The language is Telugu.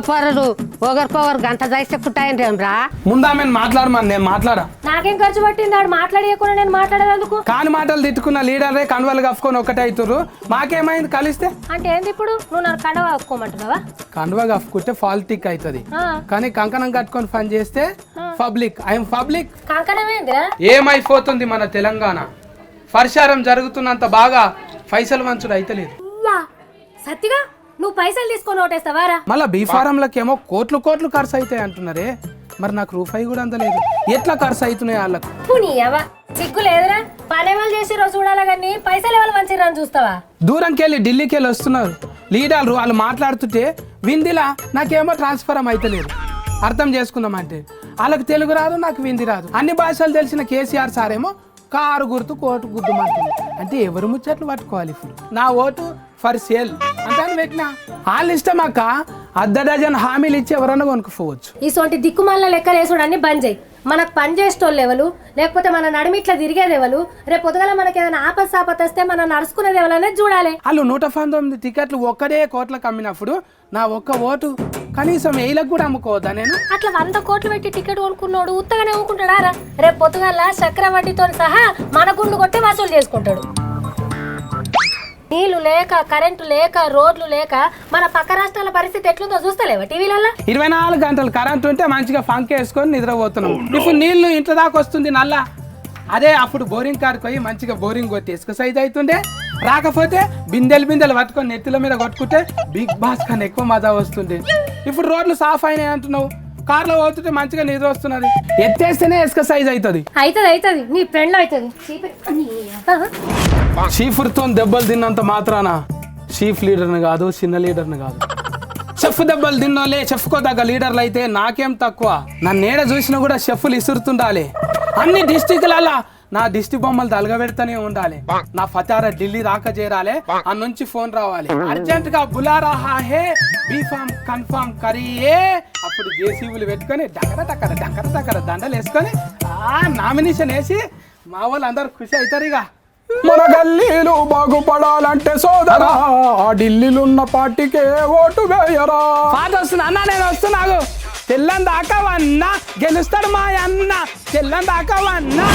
పోరు ఒకరి పవర్ గంట చేస్తే కుట్టాయండి రా. ముందు ఆమె మాట్లాడమని నేను మాట్లాడా. నాకేం ఖర్చు పట్టింది ఆడు మాట్లాడేయకుండా నేను మాట్లాడేందుకు? కాని మాటలు తిట్టుకున్న లీడరే కండువలు కప్పుకొని ఒకటే అవుతుర్రు. మాకేమైంది కలిస్తే? అంటే ఏంది ఇప్పుడు నువ్వు నన్ను కండవ కప్పుకోమంటున్నావా? కండువ కప్పుకుంటే పాలిటిక్ అవుతుంది, కానీ కంకణం కట్టుకొని పని చేస్తే పబ్లిక్. I'm public. కంకణం ఏందిరా? ఏమైపోతుంది మన తెలంగాణ? పరిశారం జరుగుతున్నంత బాగా పైసలు మంచుడు అయితలేదు. సత్తిగా నువ్వు పైసలు తీసుకొని ఓటేస్తావారా? మళ్ళీ బీఫారంలకేమో కోట్లు కోట్లు ఖర్చు అవుతాయి అంటున్నారే, మరి నాకు రూపాయి కూడా అందలేదు. ఎట్లా ఖర్చు అవుతున్నాయి వాళ్ళకు? సిగ్గు లేదురా? పని ఎవరు చేసిరో చూడాలా కానీ పైసలు ఎవరు మంచిరా అని చూస్తావా? దూరంకి వెళ్ళి ఢిల్లీకి వెళ్ళి వస్తున్నారు లీడర్లు. వాళ్ళు మాట్లాడుతుంటే విందిలా నాకేమో ట్రాన్స్ఫరం అయితలేదు. అర్థం చేసుకుందామంటే వాళ్ళకి తెలుగు రాదు, నాకు వింది రాదు. అన్ని భాషలు తెలిసిన కేసీఆర్ సార్ ఏమో కారు గుర్తు కోటు గుర్తుమంటుంది. అంటే ఎవరు ముచ్చట్లు పట్టుకోవాలి? ఇప్పుడు నా ఓటు ఫర్ సేల్ అంటాను పెట్టినా. వాళ్ళ ఇష్టం అక్క. అర్ధ డజన్ హామీలు ఇచ్చి ఎవరన్నా కొనుక్కోవచ్చు. ఇసోంటి దిక్కుమాల లెక్కలు వేసుడన్నీ బంద్ చేయి. మనకు పని చేసేటోళ్ళు ఎవరు, లేకపోతే మన నడిమిట్లా తిరిగేది ఎవరు, రేపు పొద్దుగల మనకి ఏదైనా ఆపత్ వస్తే మనం నడుచుకునేది ఎవరనేది చూడాలి. వాళ్ళు 119 టికెట్లు ఒక్కడే కోట్లకు అమ్మినప్పుడు నా ఒక్క ఓటు కనీసం ఏళ్ళకు కూడా అమ్ముకోవద్దా నేను? అట్లా 100 కోట్లు పెట్టి టికెట్ కొనుక్కున్నాడు ఉత్తగానే ఊరుకుంటాడా? రేపు పొద్దుగల చక్రవడ్డీతో సహా మన గుండు కొట్టి వసూలు చేసుకుంటాడు. నీళ్లు లేక, కరెంటు లేక, రోడ్లు లేక మన పక్క రాష్ట్రాల పరిస్థితి ఎట్లుందో చూస్తలేవా టీవీలలో? 24 గంటలు కరెంట్ ఉంటే మంచిగా ఫంక్ వేసుకొని నిద్రపోతున్నాం. ఇప్పుడు నీళ్లు ఇంట్లో దాకా వస్తుంది నల్ల. అదే అప్పుడు బోరింగ్ కాడికి పోయి మంచిగా బోరింగ్ కొట్టి ఎక్సర్సైజ్ అవుతుండే. రాకపోతే బిందెలు పట్టుకొని నెత్తిల మీద కొట్టుకుంటే బిగ్ బాస్ కన్నా ఎక్కువ మజా వస్తుంది. ఇప్పుడు రోడ్లు సాఫ్ అయినాయి అంటున్నావు, కార్లో పోతుంటే మంచిగా నిద్ర వస్తున్నది. ఎత్తేస్తేనే ఎక్సర్సైజ్ అవుతుంది. అవుతుంది నీ ఫ్రెండ్ అవుతుంది. షీఫ్తో దెబ్బలు తిన్నంత మాత్రాన షీఫ్ లీడర్ని కాదు, చిన్న లీడర్ని కాదు. షెఫ్ దెబ్బలు తిన్నోలే షెఫ్కో తగ్గ లీడర్లు అయితే నాకేం తక్కువ. నన్ను ఏడ చూసినా కూడా షెఫ్లు ఇసురుతుండాలి. అన్ని డిస్టిక్లలో నా దిష్టి బొమ్మలు తలగబెడతానే ఉండాలి. నా ఫతారా ఢిల్లీ రాక చేరాలి, ఆ నుంచి ఫోన్ రావాలి, అర్జెంట్ గా బులారా హే బీఫామ్ కన్ఫామ్ కరియే. అప్పుడు జేసీబీలు పెట్టుకొని డక్కర దండలు వేసుకొని నామినేషన్ వేసి మా వాళ్ళు అందరు ఖుషి అవుతారు. ఇక మన గల్లీలు బాగుపడాలంటే సోదరా ఢిల్లీలో ఉన్న పార్టీకే ఓటు వేయరా. పాట వస్తుంది అన్న, నేను వస్తున్నాను. తెల్లం దాకా వన్నా గెలుస్తాడు మా అన్న, తెల్లం దాకా వన్నా.